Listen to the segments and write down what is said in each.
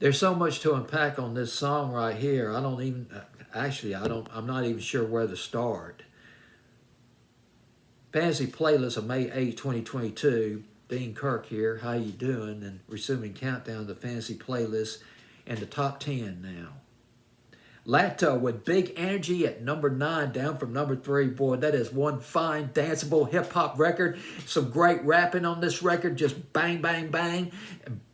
There's so much to unpack on this song right here. I'm not even sure where to start. Fantasy playlist of May 8, 2022. Bean Kirk here. How you doing? And resuming countdown to fantasy playlist and the top 10 now. Lato with Big Energy at number 9, down from number 3. Boy, that is one fine, danceable hip-hop record. Some great rapping on this record. Just bang, bang, bang.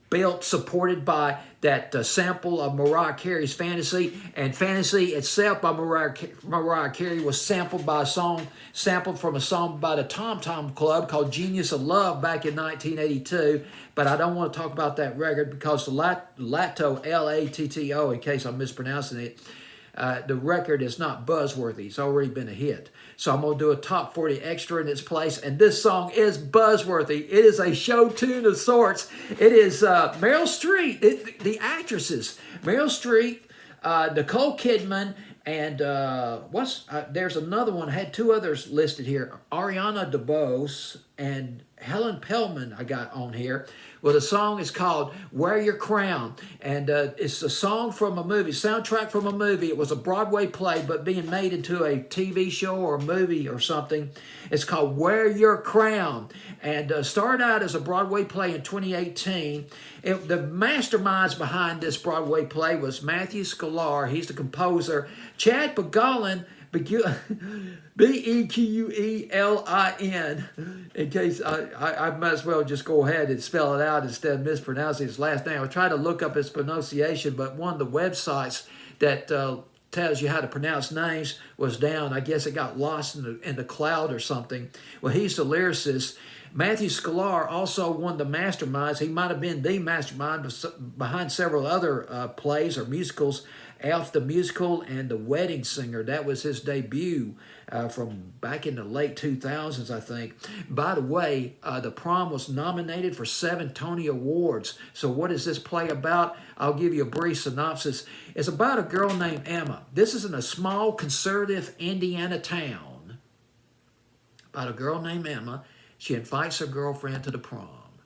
Built, supported by that sample of Mariah Carey's Fantasy. And Fantasy itself by Mariah Carey was sampled from a song by the Tom Tom Club called Genius of Love back in 1982. But I don't want to talk about that record because the Lato, L-A-T-T-O, in case I'm mispronouncing it, the record is not Buzzworthy. It's already been a hit. So I'm going to do a top 40 extra in its place. And this song is Buzzworthy. It is a show tune of sorts. It is Meryl Streep, the actresses. Meryl Streep, Nicole Kidman, and there's another one. I had 2 others listed here. Ariana DeBose and Helen Pellman I got on here. Well, the song is called Wear Your Crown. And it's a song from a movie, soundtrack from a movie. It was a Broadway play, but being made into a TV show or a movie or something. It's called Wear Your Crown. And started out as a Broadway play in 2018. The masterminds behind this Broadway play was Matthew Sklar. He's the composer. Chad Beguelin, B-E-Q-U-E-L-I-N. In case I might as well just go ahead and spell it out instead of mispronouncing his last name. I tried to look up his pronunciation, but one of the websites that tells you how to pronounce names was down. I guess it got lost in the cloud or something. Well, he's the lyricist. Matthew Sklar also one of the masterminds. He might have been the mastermind behind several other plays or musicals. Elf the Musical and The Wedding Singer. That was his debut from back in the late 2000s, I think. By the way, the Prom was nominated for 7 Tony Awards. So what is this play about? I'll give you a brief synopsis. It's about a girl named Emma. This is in a small conservative Indiana town. About a girl named Emma. She invites her girlfriend to the prom.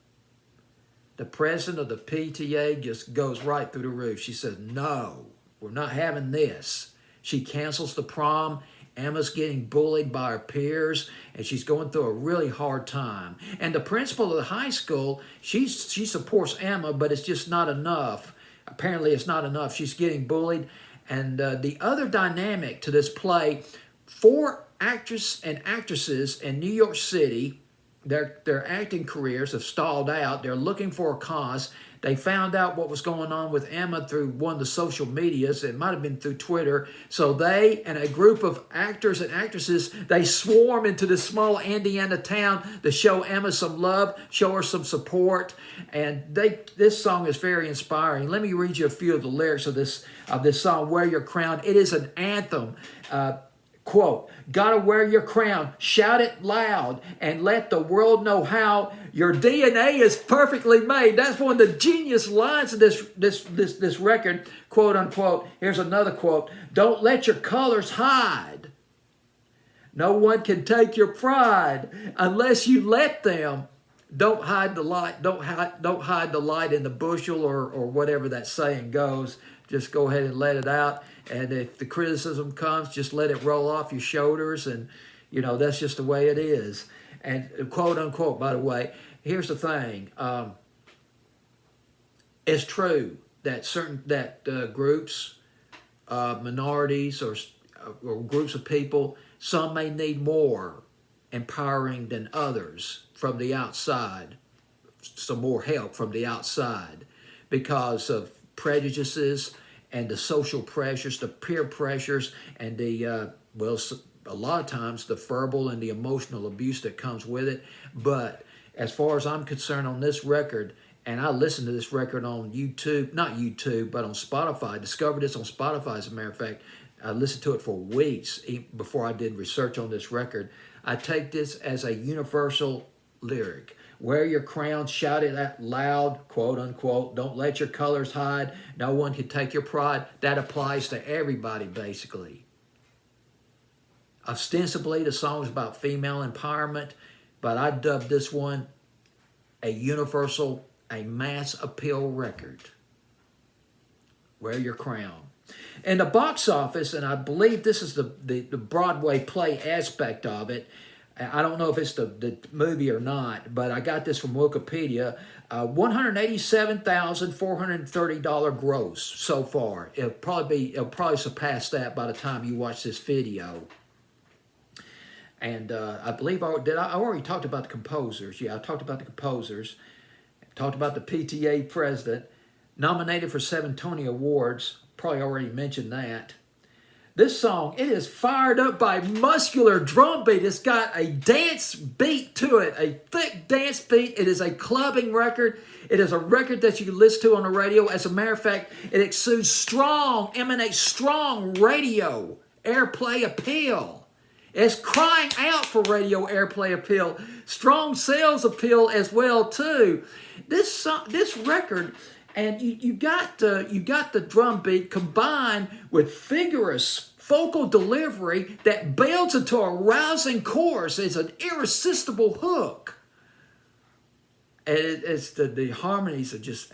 The president of the PTA just goes right through the roof. She says, no. We're not having this. She cancels the prom. Emma's getting bullied by her peers, and she's going through a really hard time. And the principal of the high school, she supports Emma, but it's just not enough. Apparently, it's not enough. She's getting bullied. And the other dynamic to this play, 4 actors and actresses in New York City, their acting careers have stalled out. They're looking for a cause. They found out what was going on with Emma through one of the social medias. It might have been through Twitter. So they and a group of actors and actresses, they swarm into this small Indiana town to show Emma some love, show her some support. And this song is very inspiring. Let me read you a few of the lyrics of this song, Wear Your Crown. It is an anthem. Quote, gotta wear your crown, shout it loud, and let the world know how your DNA is perfectly made. That's one of the genius lines of this record, quote unquote. Here's another quote, don't let your colors hide. No one can take your pride unless you let them. Don't hide the light. Don't hide the light in the bushel or whatever that saying goes. Just go ahead and let it out. And if the criticism comes, just let it roll off your shoulders. And, that's just the way it is. And quote unquote, by the way, here's the thing. It's true that groups, minorities or groups of people, some may need more empowering than others from the outside, some more help from the outside because of prejudices and the social pressures, the peer pressures, and a lot of times the verbal and the emotional abuse that comes with it. But as far as I'm concerned on this record, and I listened to this record on YouTube, not YouTube, but on Spotify. I discovered this on Spotify, as a matter of fact. I listened to it for weeks before I did research on this record. I take this as a universal lyric. Wear your crown, shout it out loud, quote unquote. Don't let your colors hide. No one can take your pride. That applies to everybody, basically. Ostensibly, the song is about female empowerment, but I dubbed this one a universal, a mass appeal record. Wear Your Crown. And the box office, and I believe this is the Broadway play aspect of it. I don't know if it's the movie or not, but I got this from Wikipedia. $187,430 gross so far. It'll probably surpass that by the time you watch this video. And I believe I already talked about the composers. Yeah, I talked about the composers. Talked about the PTA president. Nominated for 7 Tony Awards. Probably already mentioned that. This song, it is fired up by muscular drum beat. It's got a dance beat to it, a thick dance beat. It is a clubbing record. It is a record that you can listen to on the radio. As a matter of fact, it emanates strong radio airplay appeal. It's crying out for radio airplay appeal. Strong sales appeal as well too. This record, and you got the drum beat combined with vigorous vocal delivery that builds into a rousing chorus. It's an irresistible hook. And it's the harmonies are just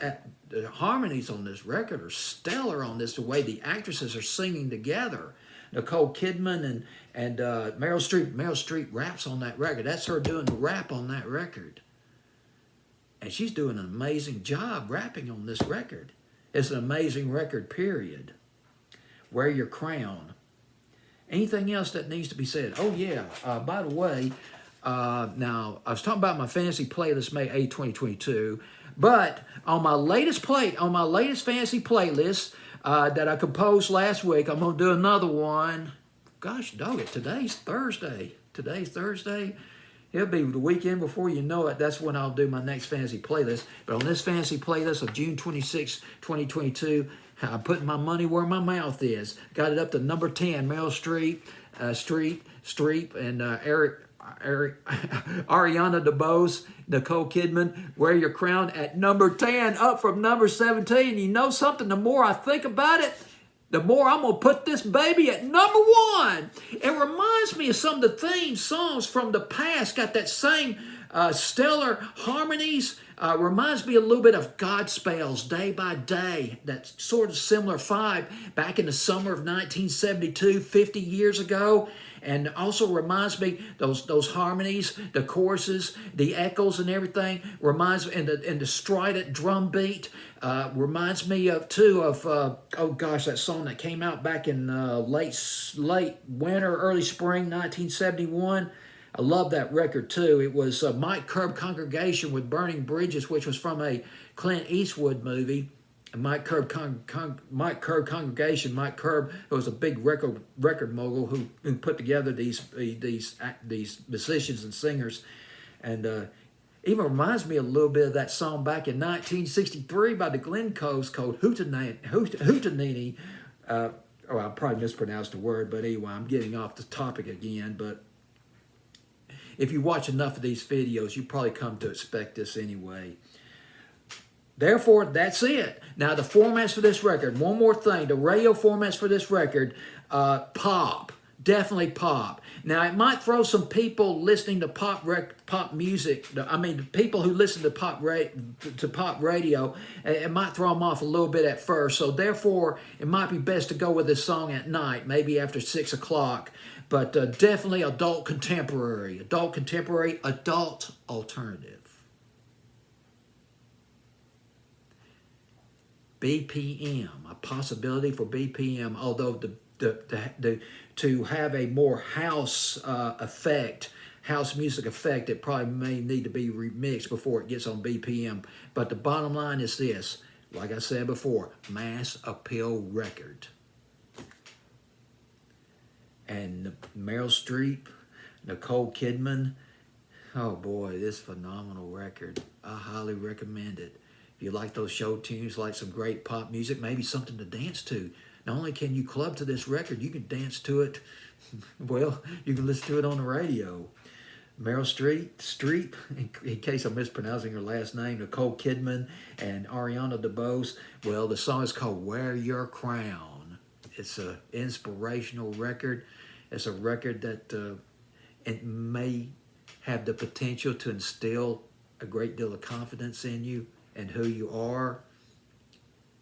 the harmonies on this record are stellar on this. The way the actresses are singing together. Nicole Kidman and Meryl Streep. Meryl Streep raps on that record. That's her doing the rap on that record. And she's doing an amazing job rapping on this record. It's an amazing record, period. Wear Your Crown. Anything else that needs to be said? Oh, yeah. By the way, now, I was talking about my fantasy playlist May 8, 2022. But on my latest fantasy playlist that I composed last week, I'm going to do another one. Gosh, dog it, today's Thursday. It'll be the weekend before you know it. That's when I'll do my next fantasy playlist. But on this fantasy playlist of June 26, 2022, I'm putting my money where my mouth is. Got it up to number 10. Meryl Streep, and Ariana DeBose, Nicole Kidman, Wear Your Crown at number 10, up from number 17. You know something? The more I think about it, the more I'm going to put this baby at number 1. It reminds me of some of the theme songs from the past. Got that same stellar harmonies. Reminds me a little bit of Godspell's Day by Day. That sort of similar vibe back in the summer of 1972, 50 years ago. And also reminds me those harmonies, the choruses, the echoes and everything. Reminds me, and the strident drum beat. Reminds me of that song that came out back in late winter, early spring 1971. I love that record too. It was Mike Curb Congregation with Burning Bridges, which was from a Clint Eastwood movie. And Mike Curb Congregation. Mike Curb was a big record mogul who put together these musicians and singers, and even reminds me a little bit of that song back in 1963 by the Glencos called Hootenanny. I probably mispronounced the word, but anyway, I'm getting off the topic again. But if you watch enough of these videos, you probably come to expect this anyway. Therefore, that's it. Now, the formats for this record. One more thing. The radio formats for this record, pop. Definitely pop. Now, it might throw some people listening to pop music. I mean, people who listen to pop radio, it might throw them off a little bit at first. So, therefore, it might be best to go with this song at night, maybe after 6 o'clock. But definitely adult contemporary, adult alternative. BPM, a possibility for BPM, although to have a more house music effect, it probably may need to be remixed before it gets on BPM. But the bottom line is this, like I said before, mass appeal record. And Meryl Streep, Nicole Kidman, oh boy, this phenomenal record. I highly recommend it. If you like those show tunes, like some great pop music, maybe something to dance to. Not only can you club to this record, you can dance to it. Well, you can listen to it on the radio. Meryl Streep, in case I'm mispronouncing her last name, Nicole Kidman, and Ariana DeBose. Well, the song is called Wear Your Crown. It's an inspirational record. It's a record that it may have the potential to instill a great deal of confidence in you and who you are.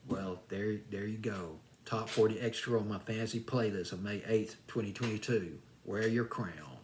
Well, there you go. Top 40 Extra on my fantasy playlist of May 8th, 2022. Wear your crown.